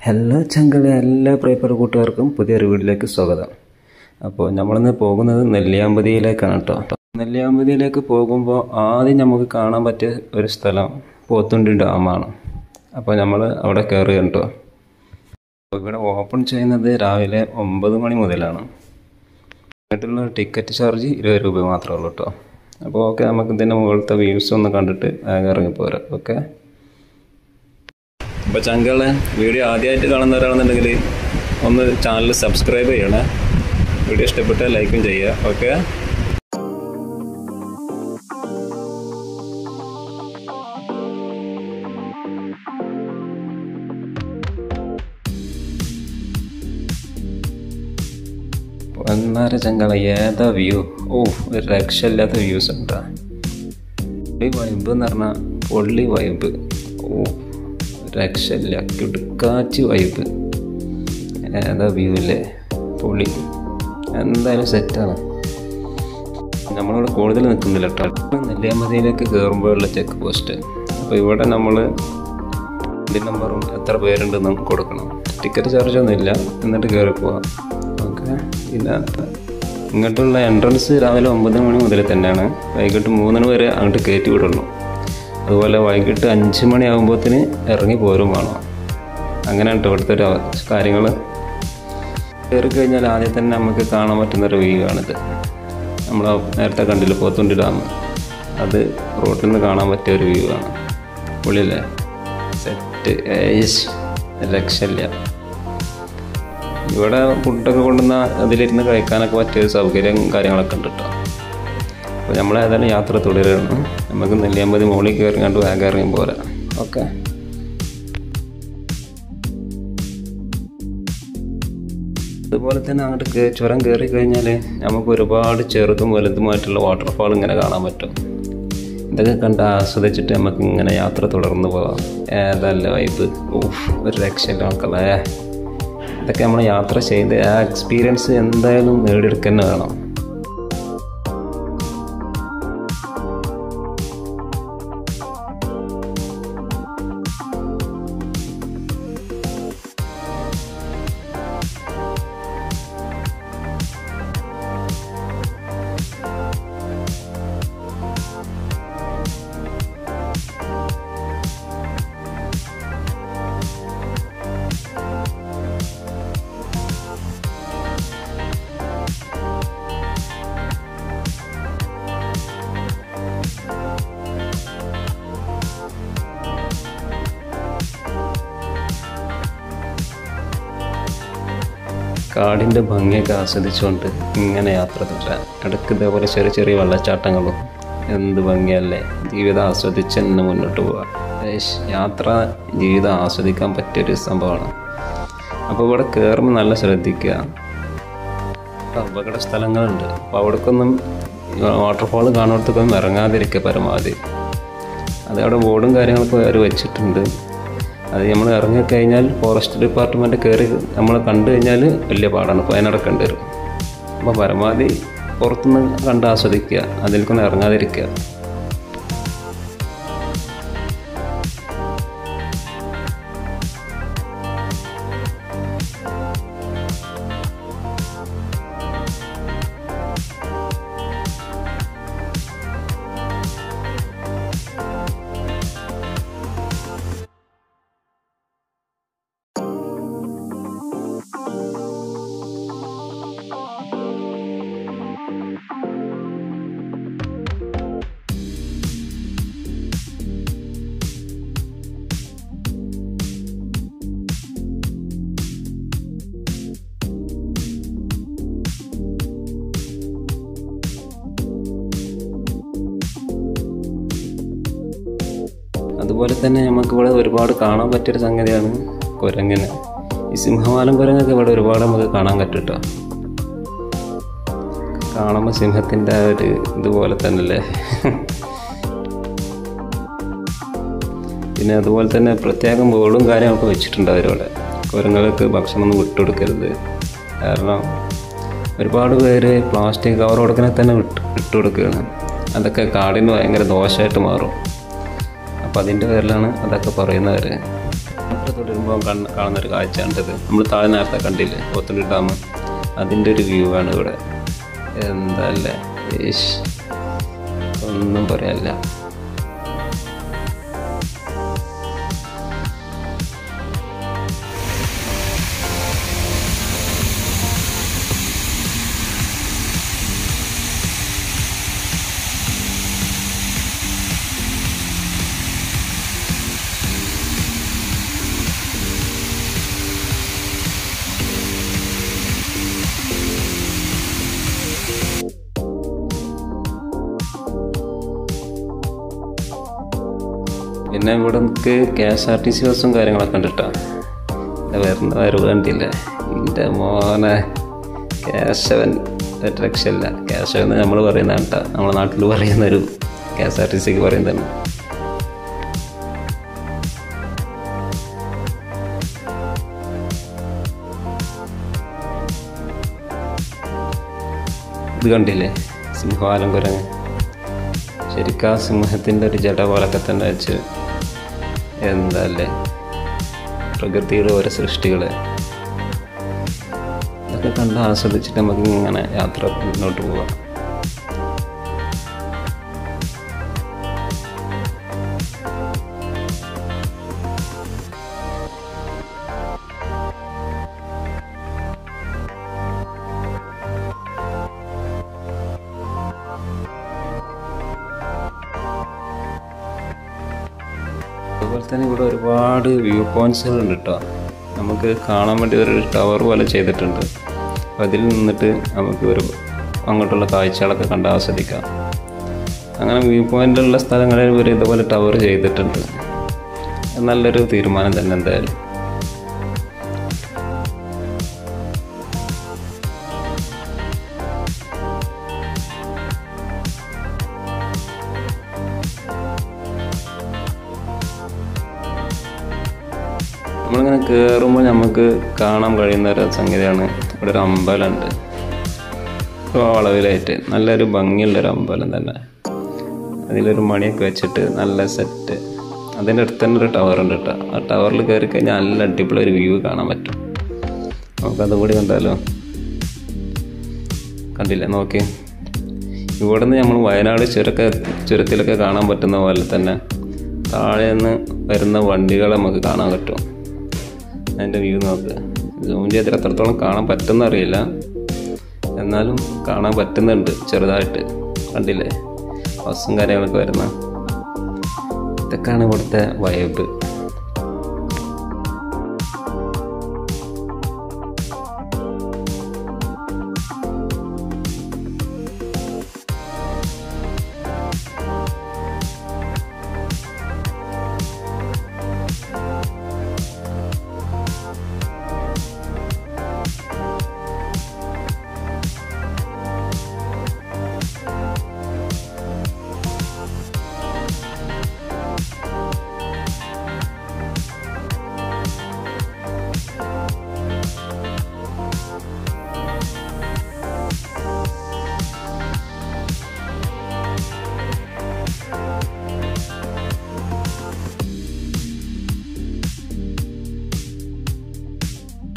Hello ചങ്കളെ, എല്ലാ പ്രിയപ്പെട്ട കൂട്ടുകാർക്കും പുതിയൊരു വീഡിയോയിലേക്ക് സ്വാഗതം. അപ്പോൾ നമ്മളിന്ന് പോകുന്നത് നെല്ലിയാമ്പതിയിലേക്കാണ് കേട്ടോ. നെല്ലിയാമ്പതിയിലേക്ക് പോകുമ്പോൾ ആദ്യം നമുക്ക് കാണാൻ പറ്റിയ ഒരു സ്ഥലം പോത്തുണ്ടി ഡാമാണ്. അപ്പോൾ നമ്മൾ അവിടെ കയറുക കേട്ടോ. ഇവിടെ ഓപ്പൺ ചെയ്യുന്നത് രാവിലെ 9 മണി മുതലാണ്. എന്നിട്ടുള്ള ടിക്കറ്റ് ചാർജ് 20 രൂപ മാത്രമേ ഉള്ളൂ കേട്ടോ. അപ്പോൾ ഓക്കെ, നമുക്ക് ഇതിൻ്റെ മുകളിലത്തെ വ്യൂസ് ഒന്ന് കണ്ടിട്ട് ഇറങ്ങിപ്പോരാം. ഓക്കെ. അപ്പോൾ ചങ്കളെ, വീഡിയോ ആദ്യമായിട്ട് കാണുന്നവരാണെന്നുണ്ടെങ്കിൽ ഒന്ന് ചാനൽ സബ്സ്ക്രൈബ് ചെയ്യണേ. വീഡിയോ ഇഷ്ടപ്പെട്ടാൽ ലൈക്കും ചെയ്യുക. ഓക്കെ. ഒന്നര ചങ്കള, ഏതാ വ്യൂ! ഒരു രക്ഷയില്ലാത്ത വ്യൂസ് ഉണ്ടാ. ഈ വൈബ് എന്ന് പറഞ്ഞാൽ പൊള്ളി വൈബ്. രക്ഷയില്ല, കിടുക്കാച്ചി വൈബ്. ഏതാ വ്യൂ അല്ലേ, പൊളി. എന്തായാലും സെറ്റാണ്. നമ്മളിവിടെ കൂടുതൽ നിൽക്കുന്നില്ല കേട്ടോ. നെല്ലിയാമ്പതിയിലേക്ക് കയറുമ്പോഴുള്ള ചെക്ക് പോസ്റ്റ്. അപ്പോൾ ഇവിടെ നമ്മൾ വണ്ടി നമ്പറും എത്ര പേരുണ്ടെന്നും കൊടുക്കണം. ടിക്കറ്റ് ചാർജ് ഒന്നുമില്ല, എന്നിട്ട് കയറി പോവാം. ഓക്കെ. പിന്നെ ഇങ്ങോട്ടുള്ള എൻട്രൻസ് രാവിലെ 9 മണി മുതൽ തന്നെയാണ്. വൈകിട്ട് 3 വരെ അങ്ങോട്ട് കയറ്റി വിടുള്ളൂ. അതുപോലെ വൈകിട്ട് 5 മണിയാകുമ്പോഴത്തേന് ഇറങ്ങി പോരും വേണം. അങ്ങനെയാണ് കേട്ടോ ഇവിടുത്തെ ഒരു കാര്യങ്ങൾ. കയറി കഴിഞ്ഞാൽ ആദ്യം തന്നെ നമുക്ക് കാണാൻ പറ്റുന്നൊരു വ്യൂ ആണിത്. നമ്മൾ നേരത്തെ കണ്ടില്ല, പോത്തുണ്ടി ഡാം. അത് റോട്ടിൽ നിന്ന് കാണാൻ പറ്റിയ ഒരു വ്യൂ ആണ്. പൊളിയല്ലേ, സെറ്റ്. രക്ഷയില്ല. ഇവിടെ ഫുഡൊക്കെ കൊണ്ടുവന്ന അതിലിരുന്ന് കഴിക്കാനൊക്കെ പറ്റിയൊരു സൗകര്യം കാര്യങ്ങളൊക്കെ ഉണ്ട് കേട്ടോ. അപ്പോൾ നമ്മളേതായാലും യാത്ര തുടരുകയാണ്. നമുക്ക് നെല്ലിയാമ്പതി മുകളിൽ കയറി കണ്ട് വേഗം ഇറങ്ങി പോരാ. ഓക്കെ. അതുപോലെ തന്നെ അങ്ങോട്ട് ചുരം കയറി കഴിഞ്ഞാൽ നമുക്ക് ഒരുപാട് ചെറുതും വലുതുമായിട്ടുള്ള വാട്ടർഫാൾ ഇങ്ങനെ കാണാൻ പറ്റും. ഇതൊക്കെ കണ്ട് ആസ്വദിച്ചിട്ട് നമുക്ക് ഇങ്ങനെ യാത്ര തുടർന്ന് പോകാം. ഏതല്ല വൈബ്! ഒരു രക്ഷയില്ല മക്കളെ. ഇതൊക്കെ നമ്മൾ യാത്ര ചെയ്ത് ആ എക്സ്പീരിയൻസ് എന്തായാലും നേടിയെടുക്കുക തന്നെ വേണം. കാടിൻ്റെ ഭംഗിയൊക്കെ ആസ്വദിച്ചുകൊണ്ട് ഇങ്ങനെ യാത്ര തുടരാൻ. ഇടയ്ക്ക് ഇതേപോലെ ചെറിയ ചെറിയ വെള്ളച്ചാട്ടങ്ങളും. എന്ത് ഭംഗിയല്ലേ! ജീവിതം ആസ്വദിച്ച് തന്നെ മുന്നോട്ട് പോകാം. യാത്ര ജീവിതം ആസ്വദിക്കാൻ പറ്റിയൊരു സംഭവമാണ്. അപ്പോൾ ഇവിടെ കയറുമ്പോൾ നല്ല ശ്രദ്ധിക്കുക. അപകട സ്ഥലങ്ങളുണ്ട്. അപ്പോൾ അവിടേക്കൊന്നും വാട്ടർഫാൾ കാണുന്നിടത്തൊന്നും ഇറങ്ങാതിരിക്കുക പരമാവധി. അതവിടെ ബോർഡും കാര്യങ്ങളൊക്കെ അവർ വെച്ചിട്ടുണ്ട്. അത് നമ്മൾ ഇറങ്ങിക്കഴിഞ്ഞാൽ ഫോറസ്റ്റ് ഡിപ്പാർട്ട്മെൻറ്റ് കയറി നമ്മൾ കണ്ടു കഴിഞ്ഞാൽ വലിയ പാടാണ്, ഫൈൻ അടക്കേണ്ടി വരും. അപ്പോൾ പരമാവധി പുറത്തുനിന്ന് കണ്ട് ആസ്വദിക്കുക, അതിലേക്കൊന്നും ഇറങ്ങാതിരിക്കുക. അതുപോലെ തന്നെ നമുക്കിവിടെ ഒരുപാട് കാണാൻ പറ്റിയൊരു സംഗതിയാണ് കുരങ്ങിന്. ഈ സിംഹവാലം കുരങ്ങൊക്കെ ഇവിടെ ഒരുപാട് നമുക്ക് കാണാൻ പറ്റും കേട്ടോ. കാണുമ്പോൾ സിംഹത്തിൻ്റെ ആ ഒരു ഇതുപോലെ തന്നെയല്ലേ. പിന്നെ അതുപോലെ തന്നെ പ്രത്യേകം ബോർഡും കാര്യങ്ങളൊക്കെ വെച്ചിട്ടുണ്ട് അവരവിടെ. കുരങ്ങൾക്ക് ഭക്ഷണമൊന്നും വിട്ടുകൊടുക്കരുത്. കാരണം ഒരുപാട് പേര് പ്ലാസ്റ്റിക് കവർ കൊടുക്കണേ തന്നെ ഇട്ടുകൊടുക്കുകയാണ്. അതൊക്കെ കാടിന് ഭയങ്കര ദോഷമായിട്ട് മാറും. അപ്പോൾ അതിൻ്റെ പേരിലാണ് അതൊക്കെ പറയുന്നവർ. തുടരുമ്പോൾ കാണുന്നൊരു കാഴ്ച കണ്ടത് നമ്മൾ താഴെ നേരത്തെ കണ്ടില്ലേ പോത്തുണ്ടി ഡാം, അതിൻ്റെ ഒരു വ്യൂ ആണ് ഇവിടെ. എന്തല്ലേ ഒന്നും പറയാനില്ല. പിന്നെ ഇവിടെ നമുക്ക് KSRTC ബസ്സും കാര്യങ്ങളൊക്കെ ഉണ്ട് കേട്ടോ. വരുന്ന വരവ് കണ്ടില്ലേ, എൻ്റെ മോനെ കേശവൻ ഒരു രക്ഷയില്ല. കേശവൻ എന്ന് നമ്മൾ പറയുന്നതാണ് കേട്ടോ, നമ്മുടെ നാട്ടിൽ പറയുന്നൊരു KSRTCക്ക് പറയുന്നതാണ്. ഇത് കണ്ടില്ലേ സിംഹവാലം കുരങ്ങ്, ശരിക്കും ആ സിംഹത്തിൻ്റെ ഒരു ജട പോലൊക്കെ തന്നെ വെച്ച് എന്തല്ലേ പ്രകൃതിയുടെ ഓരോ സൃഷ്ടികൾ, ഇതൊക്കെ കണ്ട് ആസ്വദിച്ചിട്ട് നമുക്ക് ഇങ്ങനെ യാത്ര മുന്നോട്ട് പോവാം. അതുപോലെ തന്നെ ഇവിടെ ഒരുപാട് വ്യൂ പോയിൻറ്റ്സുകൾ ഉണ്ട് കേട്ടോ. നമുക്ക് കാണാൻ വേണ്ടി ഒരു ടവർ പോലെ ചെയ്തിട്ടുണ്ട്. അപ്പോൾ അതിൽ നിന്നിട്ട് നമുക്ക് അങ്ങോട്ടുള്ള കാഴ്ചകളൊക്കെ കണ്ട് ആസ്വദിക്കാം. അങ്ങനെ വ്യൂ പോയിൻ്റുള്ള സ്ഥലങ്ങളിൽ ഒരു ഇതുപോലെ ടവർ ചെയ്തിട്ടുണ്ട്. നല്ലൊരു തീരുമാനം തന്നെ എന്തായാലും. നമ്മളിങ്ങനെ കയറുമ്പോൾ നമുക്ക് കാണാൻ കഴിയുന്ന ഒരു സംഗതിയാണ്, ഇവിടെ ഒരു അമ്പലമുണ്ട് വളവിലായിട്ട്. നല്ലൊരു ഭംഗിയുള്ളൊരു അമ്പലം തന്നെ. അതിലൊരു മണിയൊക്കെ വെച്ചിട്ട് നല്ല സെറ്റ്. അതിൻ്റെ അടുത്ത് തന്നെ ഒരു ടവറുണ്ട് കേട്ടോ. ആ ടവറിൽ കയറി കഴിഞ്ഞാൽ നല്ല അടിപൊളി ഒരു വ്യൂ കാണാൻ പറ്റും. നമുക്കതും കൂടി കണ്ടാലോ? കണ്ടില്ലേ, നോക്കി. ഇവിടെ നിന്ന് നമ്മൾ വയനാട് ചുരത്തിലൊക്കെ കാണാൻ പറ്റുന്ന പോലെ തന്നെ താഴെ നിന്ന് വരുന്ന വണ്ടികൾ നമുക്ക് കാണാൻ പറ്റും. അതിൻ്റെ വ്യൂ നോക്ക്. സൂം ചെയ്തിട്ട് എത്രത്തോളം കാണാൻ പറ്റുമെന്ന് അറിയില്ല, എന്നാലും കാണാൻ പറ്റുന്നുണ്ട് ചെറുതായിട്ട്. കണ്ടില്ലേ ബസ്സും കാര്യങ്ങളൊക്കെ വരുന്ന. ഇതൊക്കെയാണ് ഇവിടുത്തെ വൈബ്.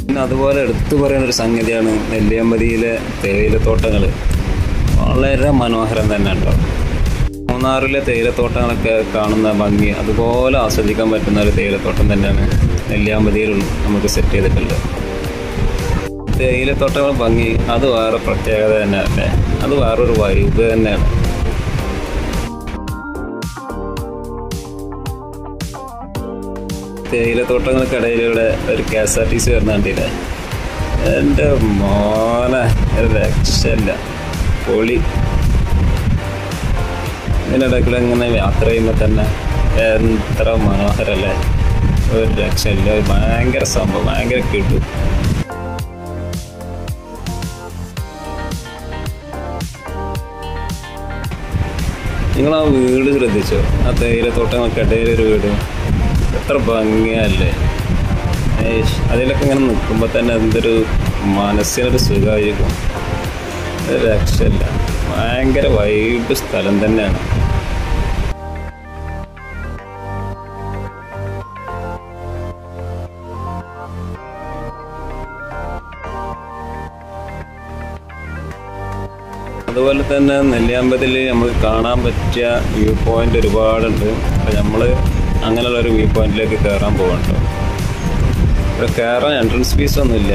പിന്നെ അതുപോലെ എടുത്തു പറയുന്നൊരു സംഗതിയാണ് നെല്ലിയാമ്പതിയിലെ തേയിലത്തോട്ടങ്ങൾ. വളരെ മനോഹരം തന്നെ ഉണ്ടോ. മൂന്നാറിലെ തേയിലത്തോട്ടങ്ങളൊക്കെ കാണുന്ന ഭംഗി അതുപോലെ ആസ്വദിക്കാൻ പറ്റുന്ന ഒരു തേയിലത്തോട്ടം തന്നെയാണ് നെല്ലിയാമ്പതിയിൽ നമുക്ക് സെറ്റ് ചെയ്തിട്ടുള്ളത്. തേയിലത്തോട്ടങ്ങൾ ഭംഗി അത് വേറെ പ്രത്യേകത തന്നെയല്ലേ, അത് വേറൊരു വൈബ് തന്നെയാണ്. തേയിലത്തോട്ടങ്ങൾക്കിടയിലൂടെ ഒരു KSRTC വരുന്ന കണ്ടില്ലേ, എൻ്റെ മോനെ ഒരു രക്ഷയില്ല, പൊളി. ഇതിനിടയ്ക്കുള്ള ഇങ്ങനെ യാത്ര ചെയ്യുമ്പോൾ തന്നെ എത്ര മനോഹരല്ലേ, ഒരു രക്ഷയില്ല. ഭയങ്കര സംഭവം, ഭയങ്കര കിട്ടും. നിങ്ങൾ ആ വീട് ശ്രദ്ധിച്ചോ, ആ തേയിലത്തോട്ടങ്ങൾക്കിടയിലൊരു വീട്, എത്ര ഭംഗിയല്ലേ. അതിലൊക്കെ ഇങ്ങനെ നിൽക്കുമ്പോൾ തന്നെ എന്തൊരു മനസ്സിനൊരു സുഖമായിരിക്കും, ഒരു രക്ഷയില്ല. ഭയങ്കര വൈബ് സ്ഥലം തന്നെയാണ്. അതുപോലെ തന്നെ നെല്ലിയാമ്പതിൽ നമുക്ക് കാണാൻ പറ്റിയ വ്യൂ പോയിൻ്റ് ഒരുപാടുണ്ട്. അപ്പോൾ നമ്മൾ അങ്ങനെയുള്ളൊരു വ്യൂ പോയിന്റിലേക്ക് കയറാൻ പോകുന്നുണ്ട്. ഇവിടെ കയറാൻ എൻട്രൻസ് ഫീസൊന്നുമില്ല.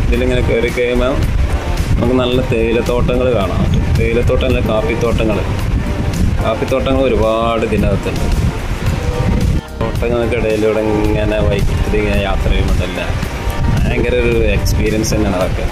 ഇതിലിങ്ങനെ കയറി കഴിയുമ്പോൾ നമുക്ക് നല്ല തേയിലത്തോട്ടങ്ങൾ കാണാം. തേയിലത്തോട്ടമല്ല, കാപ്പിത്തോട്ടങ്ങൾ ഒരുപാട് ഇതിനകത്തുണ്ട്. തോട്ടങ്ങൾക്കിടയിലൂടെ ഇങ്ങനെ വൈകിട്ട് ഇങ്ങനെ യാത്ര ചെയ്യുമ്പോഴല്ല ഭയങ്കര ഒരു എക്സ്പീരിയൻസ് തന്നെയാണ് അതൊക്കെ.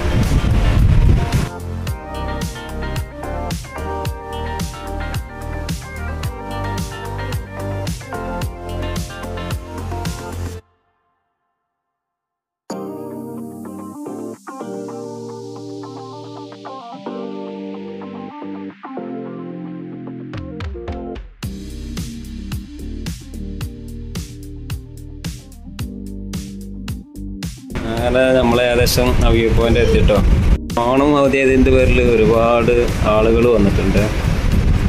അങ്ങനെ നമ്മൾ ഏകദേശം ആ വ്യൂ പോയിന്റ് എത്തിയിട്ടോ. ഓണം അവധിയായതിൻ്റെ പേരിൽ ഒരുപാട് ആളുകൾ വന്നിട്ടുണ്ട്,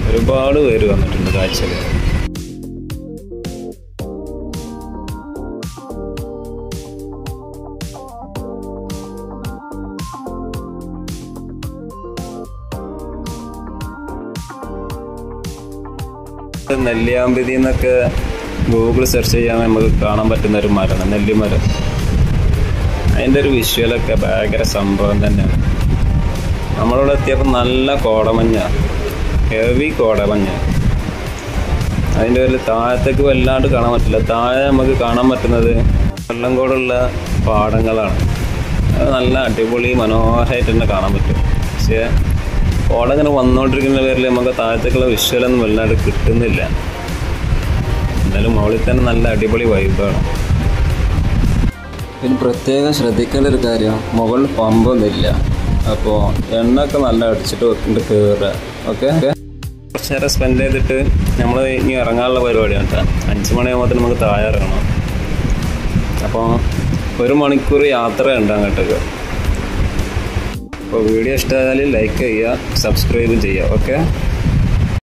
ഒരുപാട് പേര് വന്നിട്ടുണ്ട് കാഴ്ചയിൽ. നെല്ലിയാമ്പതി എന്നൊക്കെ ഗൂഗിൾ സെർച്ച് ചെയ്യാൻ നമുക്ക് കാണാൻ പറ്റുന്ന ഒരു മരമാണ് നെല്ലിമരം. അതിൻ്റെ ഒരു വിഷ്വലൊക്കെ ഭയങ്കര സംഭവം തന്നെയാണ്. നമ്മളിവിടെ എത്തിയപ്പോൾ നല്ല കോടമഞ്ഞ, ഹെവി കോടമഞ്ഞ. അതിൻ്റെ പേരിൽ താഴത്തേക്ക് വല്ലാണ്ട് കാണാൻ പറ്റില്ല. താഴെ നമുക്ക് കാണാൻ പറ്റുന്നത് വെള്ളം കൂടുള്ള പാടങ്ങളാണ്. അത് നല്ല അടിപൊളി മനോഹരമായിട്ട് തന്നെ കാണാൻ പറ്റും. പക്ഷേ കോട ഇങ്ങനെ വന്നുകൊണ്ടിരിക്കുന്ന പേരിൽ നമുക്ക് താഴത്തേക്കുള്ള വിഷ്വലൊന്നും വല്ലാണ്ട് കിട്ടുന്നില്ല. എന്നാലും മുകളിൽ തന്നെ നല്ല അടിപൊളി വൈബാണ്. പിന്നെ പ്രത്യേകം ശ്രദ്ധിക്കേണ്ട ഒരു കാര്യം, മുകളിൽ പമ്പൊന്നുമില്ല. അപ്പോൾ എണ്ണയൊക്കെ നല്ല അടിച്ചിട്ട് വെക്കിട്ട് കയറുക. ഓക്കെ, കുറച്ച് നേരം സ്പെൻഡ് ചെയ്തിട്ട് നമ്മൾ ഇനി ഇറങ്ങാനുള്ള പരിപാടിയാണ് കേട്ടോ. 5 മണിയാകുമ്പോൾ നമുക്ക് താഴെ ഇറങ്ങണം. അപ്പോൾ 1 മണിക്കൂർ യാത്രയുണ്ട് അങ്ങോട്ടേക്ക്. അപ്പോൾ വീഡിയോ ഇഷ്ടമായാൽ ലൈക്ക് ചെയ്യുക, സബ്സ്ക്രൈബും ചെയ്യുക. ഓക്കെ.